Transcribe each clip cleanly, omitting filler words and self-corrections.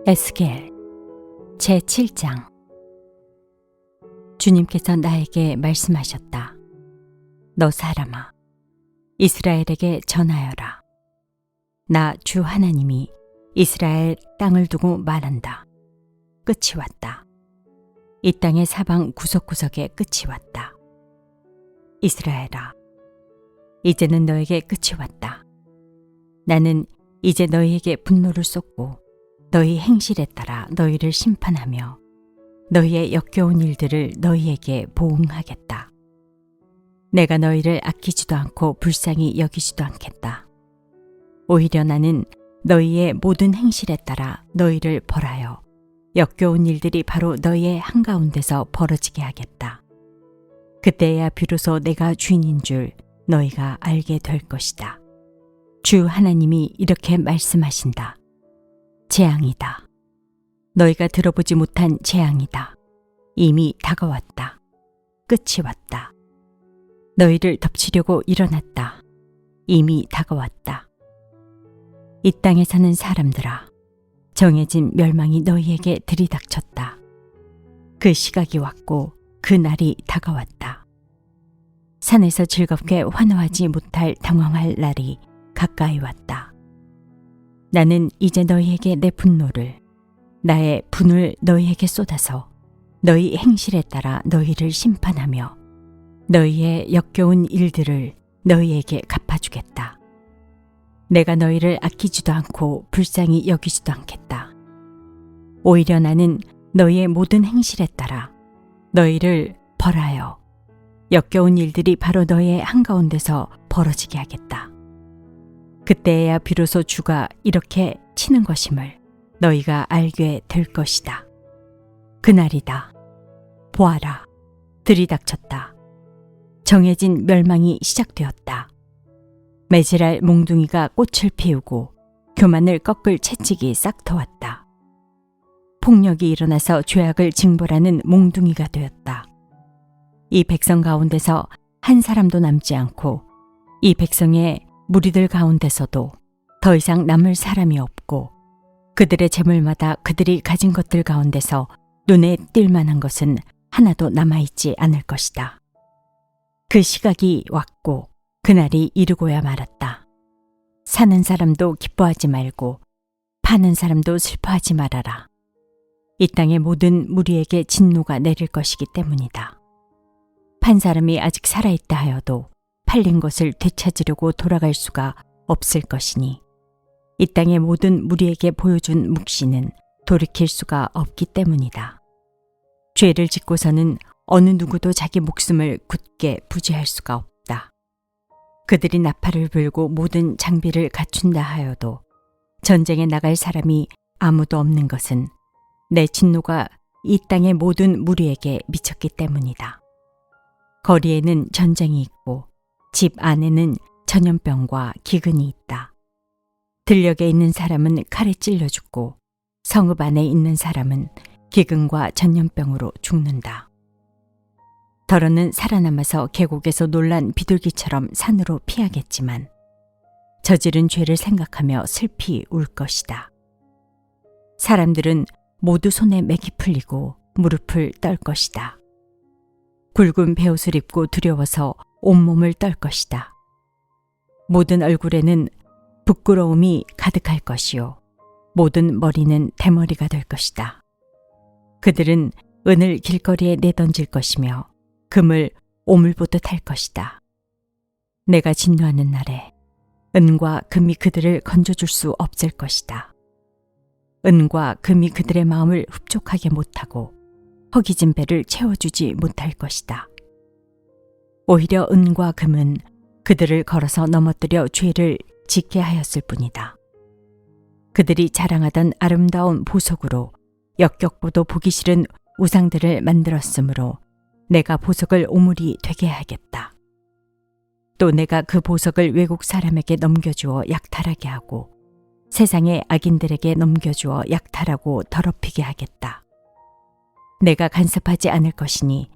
에스겔 제7장. 주님께서 나에게 말씀하셨다. 너 사람아, 이스라엘에게 전하여라. 나 주 하나님이 이스라엘 땅을 두고 말한다. 끝이 왔다. 이 땅의 사방 구석구석에 끝이 왔다. 이스라엘아, 이제는 너에게 끝이 왔다. 나는 이제 너희에게 분노를 쏟고 너희 행실에 따라 너희를 심판하며 너희의 역겨운 일들을 너희에게 보응하겠다. 내가 너희를 아끼지도 않고 불쌍히 여기지도 않겠다. 오히려 나는 너희의 모든 행실에 따라 너희를 벌하여 역겨운 일들이 바로 너희의 한가운데서 벌어지게 하겠다. 그때야 비로소 내가 주인인 줄 너희가 알게 될 것이다. 주 하나님이 이렇게 말씀하신다. 재앙이다. 너희가 들어보지 못한 재앙이다. 이미 다가왔다. 끝이 왔다. 너희를 덮치려고 일어났다. 이미 다가왔다. 이 땅에 사는 사람들아, 정해진 멸망이 너희에게 들이닥쳤다. 그 시각이 왔고 그 날이 다가왔다. 산에서 즐겁게 환호하지 못할 당황할 날이 가까이 왔다. 나는 이제 너희에게 내 분노를, 나의 분을 너희에게 쏟아서 너희 행실에 따라 너희를 심판하며 너희의 역겨운 일들을 너희에게 갚아주겠다. 내가 너희를 아끼지도 않고 불쌍히 여기지도 않겠다. 오히려 나는 너희의 모든 행실에 따라 너희를 벌하여 역겨운 일들이 바로 너희의 한가운데서 벌어지게 하겠다. 그때야 비로소 주가 이렇게 치는 것임을 너희가 알게 될 것이다. 그날이다. 보아라, 들이닥쳤다. 정해진 멸망이 시작되었다. 매질할 몽둥이가 꽃을 피우고 교만을 꺾을 채찍이 싹 터왔다. 폭력이 일어나서 죄악을 징벌하는 몽둥이가 되었다. 이 백성 가운데서 한 사람도 남지 않고 이 백성의 무리들 가운데서도 더 이상 남을 사람이 없고 그들의 재물마다 그들이 가진 것들 가운데서 눈에 띌 만한 것은 하나도 남아있지 않을 것이다. 그 시각이 왔고 그날이 이르고야 말았다. 사는 사람도 기뻐하지 말고 파는 사람도 슬퍼하지 말아라. 이 땅의 모든 무리에게 진노가 내릴 것이기 때문이다. 판 사람이 아직 살아있다 하여도 팔린 것을 되찾으려고 돌아갈 수가 없을 것이니 이 땅의 모든 무리에게 보여준 묵시는 돌이킬 수가 없기 때문이다. 죄를 짓고서는 어느 누구도 자기 목숨을 굳게 부지할 수가 없다. 그들이 나팔을 불고 모든 장비를 갖춘다 하여도 전쟁에 나갈 사람이 아무도 없는 것은 내 진노가 이 땅의 모든 무리에게 미쳤기 때문이다. 거리에는 전쟁이 있고 집 안에는 전염병과 기근이 있다. 들녘에 있는 사람은 칼에 찔려 죽고 성읍 안에 있는 사람은 기근과 전염병으로 죽는다. 더러는 살아남아서 계곡에서 놀란 비둘기처럼 산으로 피하겠지만 저지른 죄를 생각하며 슬피 울 것이다. 사람들은 모두 손에 맥이 풀리고 무릎을 떨 것이다. 굵은 베옷을 입고 두려워서 온몸을 떨 것이다. 모든 얼굴에는 부끄러움이 가득할 것이요 모든 머리는 대머리가 될 것이다. 그들은 은을 길거리에 내던질 것이며 금을 오물보듯 할 것이다. 내가 진노하는 날에 은과 금이 그들을 건져줄 수 없을 것이다. 은과 금이 그들의 마음을 흡족하게 못하고 허기진 배를 채워주지 못할 것이다. 오히려 은과 금은 그들을 걸어서 넘어뜨려 죄를 짓게 하였을 뿐이다. 그들이 자랑하던 아름다운 보석으로 역겹고도 보기 싫은 우상들을 만들었으므로 내가 보석을 오물이 되게 하겠다. 또 내가 그 보석을 외국 사람에게 넘겨주어 약탈하게 하고 세상의 악인들에게 넘겨주어 약탈하고 더럽히게 하겠다. 내가 간섭하지 않을 것이니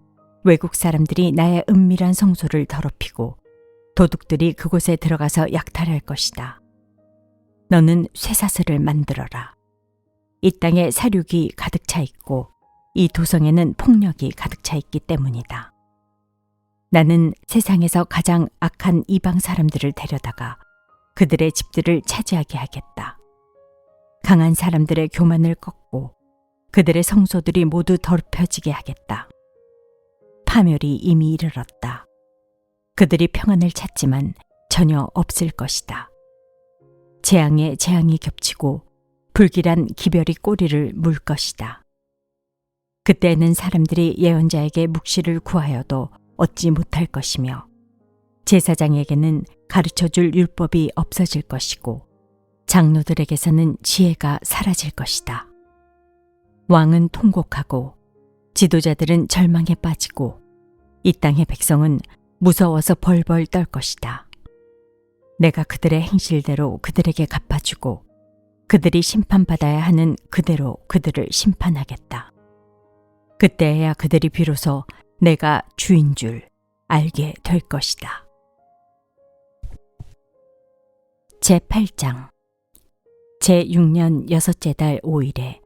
외국 사람들이 나의 은밀한 성소를 더럽히고 도둑들이 그곳에 들어가서 약탈할 것이다. 너는 쇠사슬을 만들어라. 이 땅에 사륙이 가득 차 있고 이 도성에는 폭력이 가득 차 있기 때문이다. 나는 세상에서 가장 악한 이방 사람들을 데려다가 그들의 집들을 차지하게 하겠다. 강한 사람들의 교만을 꺾고 그들의 성소들이 모두 더럽혀지게 하겠다. 파멸이 이미 이르렀다. 그들이 평안을 찾지만 전혀 없을 것이다. 재앙에 재앙이 겹치고 불길한 기별이 꼬리를 물 것이다. 그때는 사람들이 예언자에게 묵시를 구하여도 얻지 못할 것이며 제사장에게는 가르쳐줄 율법이 없어질 것이고 장로들에게서는 지혜가 사라질 것이다. 왕은 통곡하고 지도자들은 절망에 빠지고 이 땅의 백성은 무서워서 벌벌 떨 것이다. 내가 그들의 행실대로 그들에게 갚아주고 그들이 심판받아야 하는 그대로 그들을 심판하겠다. 그때야 그들이 비로소 내가 주인 줄 알게 될 것이다. 제8장 제6년 6째 달 5일에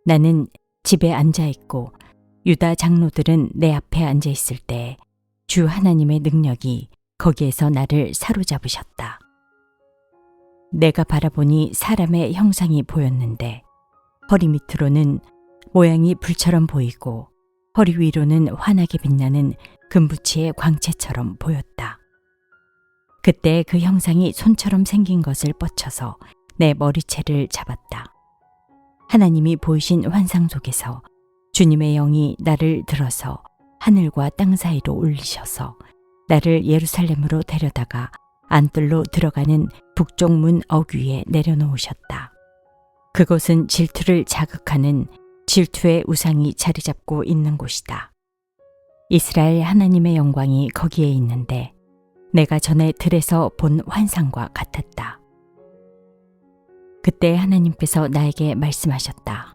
나는 집에 앉아있고 유다 장로들은 내 앞에 앉아있을 때 주 하나님의 능력이 거기에서 나를 사로잡으셨다. 내가 바라보니 사람의 형상이 보였는데 허리 밑으로는 모양이 불처럼 보이고 허리 위로는 환하게 빛나는 금부치의 광채처럼 보였다. 그때 그 형상이 손처럼 생긴 것을 뻗쳐서 내 머리채를 잡았다. 하나님이 보이신 환상 속에서 주님의 영이 나를 들어서 하늘과 땅 사이로 올리셔서 나를 예루살렘으로 데려다가 안뜰로 들어가는 북쪽 문 어귀에 내려놓으셨다. 그곳은 질투를 자극하는 질투의 우상이 자리 잡고 있는 곳이다. 이스라엘 하나님의 영광이 거기에 있는데 내가 전에 들에서 본 환상과 같았다. 그때 하나님께서 나에게 말씀하셨다.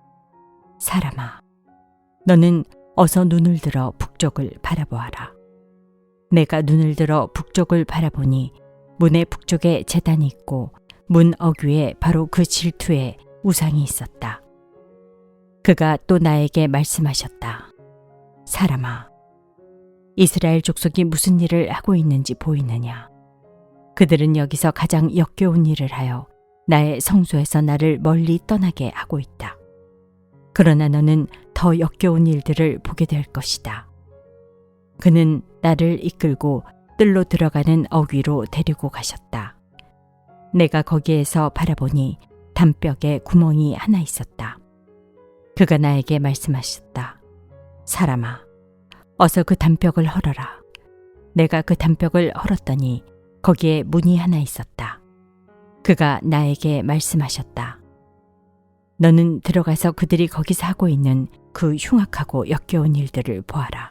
사람아, 너는 어서 눈을 들어 북쪽을 바라보아라. 내가 눈을 들어 북쪽을 바라보니 문의 북쪽에 제단이 있고 문 어귀에 바로 그 질투의 우상이 있었다. 그가 또 나에게 말씀하셨다. 사람아, 이스라엘 족속이 무슨 일을 하고 있는지 보이느냐? 그들은 여기서 가장 역겨운 일을 하여 나의 성소에서 나를 멀리 떠나게 하고 있다. 그러나 너는 더 역겨운 일들을 보게 될 것이다. 그는 나를 이끌고 뜰로 들어가는 어귀로 데리고 가셨다. 내가 거기에서 바라보니 담벽에 구멍이 하나 있었다. 그가 나에게 말씀하셨다. 사람아, 어서 그 담벽을 헐어라. 내가 그 담벽을 헐었더니 거기에 문이 하나 있었다. 그가 나에게 말씀하셨다. 너는 들어가서 그들이 거기서 하고 있는 그 흉악하고 역겨운 일들을 보아라.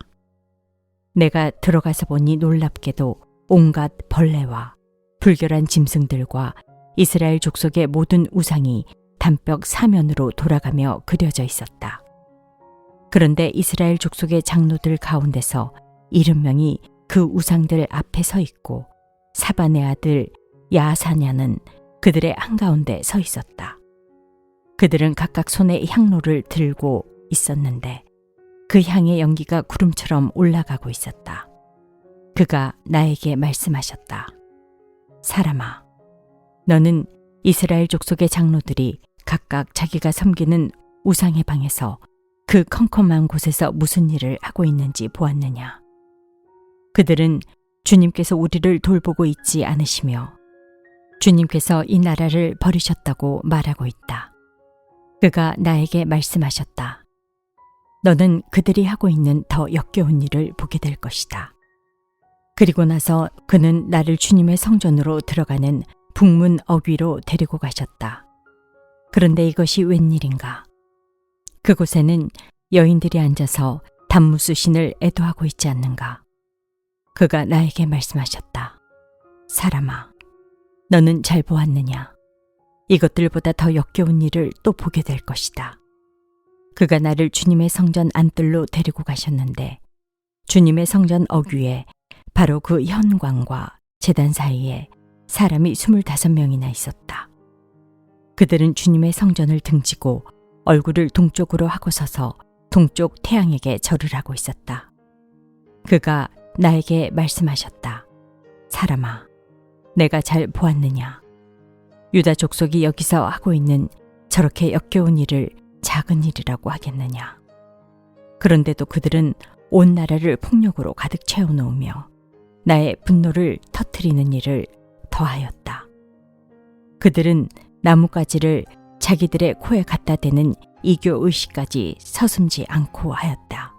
내가 들어가서 보니 놀랍게도 온갖 벌레와 불결한 짐승들과 이스라엘 족속의 모든 우상이 담벽 사면으로 돌아가며 그려져 있었다. 그런데 이스라엘 족속의 장로들 가운데서 70명이 그 우상들 앞에 서 있고 사반의 아들 야사냐는 그들의 한가운데 서 있었다. 그들은 각각 손에 향로를 들고 있었는데 그 향의 연기가 구름처럼 올라가고 있었다. 그가 나에게 말씀하셨다. 사람아, 너는 이스라엘 족속의 장로들이 각각 자기가 섬기는 우상의 방에서 그 컴컴한 곳에서 무슨 일을 하고 있는지 보았느냐? 그들은 주님께서 우리를 돌보고 있지 않으시며 주님께서 이 나라를 버리셨다고 말하고 있다. 그가 나에게 말씀하셨다. 너는 그들이 하고 있는 더 역겨운 일을 보게 될 것이다. 그리고 나서 그는 나를 주님의 성전으로 들어가는 북문 어귀로 데리고 가셨다. 그런데 이것이 웬일인가? 그곳에는 여인들이 앉아서 단무수신을 애도하고 있지 않는가? 그가 나에게 말씀하셨다. 사람아, 너는 잘 보았느냐? 이것들보다 더 역겨운 일을 또 보게 될 것이다. 그가 나를 주님의 성전 안뜰로 데리고 가셨는데 주님의 성전 어귀에 바로 그 현관과 제단 사이에 사람이 25명이나 있었다. 그들은 주님의 성전을 등지고 얼굴을 동쪽으로 하고 서서 동쪽 태양에게 절을 하고 있었다. 그가 나에게 말씀하셨다. 사람아, 내가 잘 보았느냐? 유다 족속이 여기서 하고 있는 저렇게 역겨운 일을 작은 일이라고 하겠느냐? 그런데도 그들은 온 나라를 폭력으로 가득 채워놓으며 나의 분노를 터뜨리는 일을 더하였다. 그들은 나뭇가지를 자기들의 코에 갖다 대는 이교 의식까지 서슴지 않고 하였다.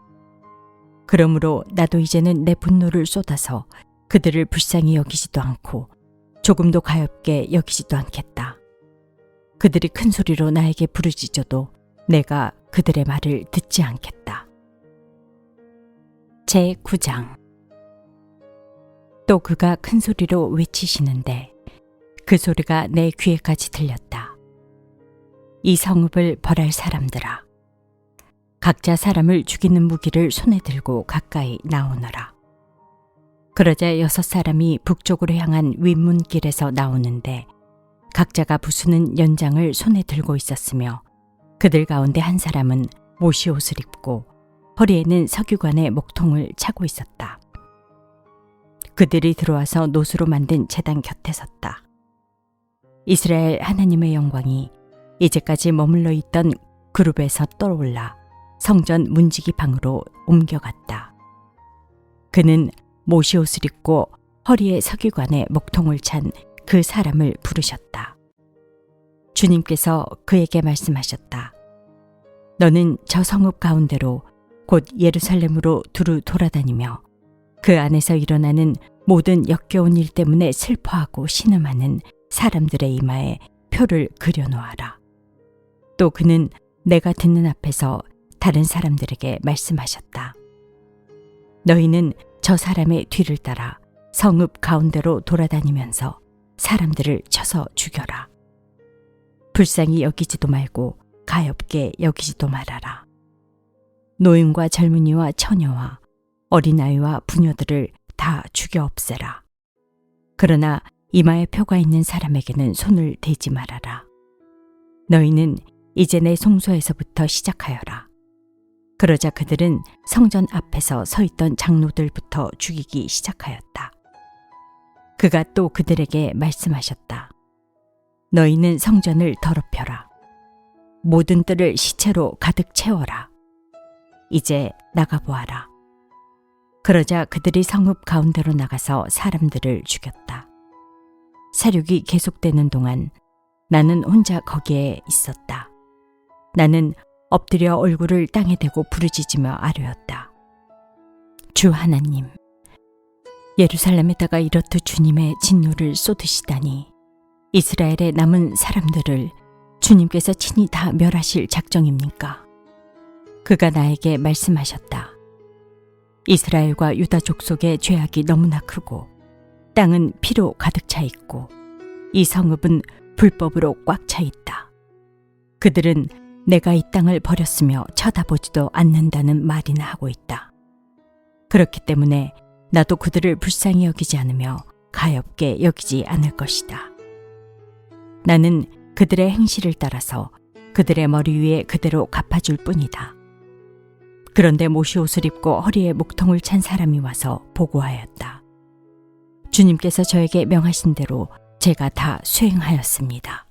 그러므로 나도 이제는 내 분노를 쏟아서 그들을 불쌍히 여기지도 않고 조금도 가엾게 여기지도 않겠다. 그들이 큰 소리로 나에게 부르짖어도 내가 그들의 말을 듣지 않겠다. 제9장. 또 그가 큰 소리로 외치시는데 그 소리가 내 귀에까지 들렸다. 이 성읍을 벌할 사람들아, 각자 사람을 죽이는 무기를 손에 들고 가까이 나오너라. 그러자 6사람이 북쪽으로 향한 윗문길에서 나오는데 각자가 부수는 연장을 손에 들고 있었으며 그들 가운데 한 사람은 모시 옷을 입고 허리에는 석유관의 목통을 차고 있었다. 그들이 들어와서 노수로 만든 제단 곁에 섰다. 이스라엘 하나님의 영광이 이제까지 머물러 있던 그룹에서 떠올라 성전 문지기 방으로 옮겨갔다. 그는 모시 옷을 입고 허리에 석유관에 목통을 찬 그 사람을 부르셨다. 주님께서 그에게 말씀하셨다. 너는 저 성읍 가운데로 곧 예루살렘으로 두루 돌아다니며 그 안에서 일어나는 모든 역겨운 일 때문에 슬퍼하고 신음하는 사람들의 이마에 표를 그려놓아라. 또 그는 내가 듣는 앞에서 다른 사람들에게 말씀하셨다. 너희는 저 사람의 뒤를 따라 성읍 가운데로 돌아다니면서 사람들을 쳐서 죽여라. 불쌍히 여기지도 말고 가엾게 여기지도 말아라. 노인과 젊은이와 처녀와 어린아이와 부녀들을 다 죽여 없애라. 그러나 이마에 표가 있는 사람에게는 손을 대지 말아라. 너희는 이제 내 송소에서부터 시작하여라. 그러자 그들은 성전 앞에서 서 있던 장로들부터 죽이기 시작하였다. 그가 또 그들에게 말씀하셨다. 너희는 성전을 더럽혀라. 모든 뜰을 시체로 가득 채워라. 이제 나가보아라. 그러자 그들이 성읍 가운데로 나가서 사람들을 죽였다. 사륙이 계속되는 동안 나는 혼자 거기에 있었다. 나는 엎드려 얼굴을 땅에 대고 부르짖으며 아뢰었다. 주 하나님, 예루살렘에다가 이렇듯 주님의 진노를 쏟으시다니 이스라엘의 남은 사람들을 주님께서 친히 다 멸하실 작정입니까? 그가 나에게 말씀하셨다. 이스라엘과 유다 족속의 죄악이 너무나 크고 땅은 피로 가득 차 있고 이 성읍은 불법으로 꽉 차 있다. 그들은 내가 이 땅을 버렸으며 쳐다보지도 않는다는 말이나 하고 있다. 그렇기 때문에 나도 그들을 불쌍히 여기지 않으며 가엾게 여기지 않을 것이다. 나는 그들의 행실을 따라서 그들의 머리 위에 그대로 갚아줄 뿐이다. 그런데 모시 옷을 입고 허리에 목통을 찬 사람이 와서 보고하였다. 주님께서 저에게 명하신 대로 제가 다 수행하였습니다.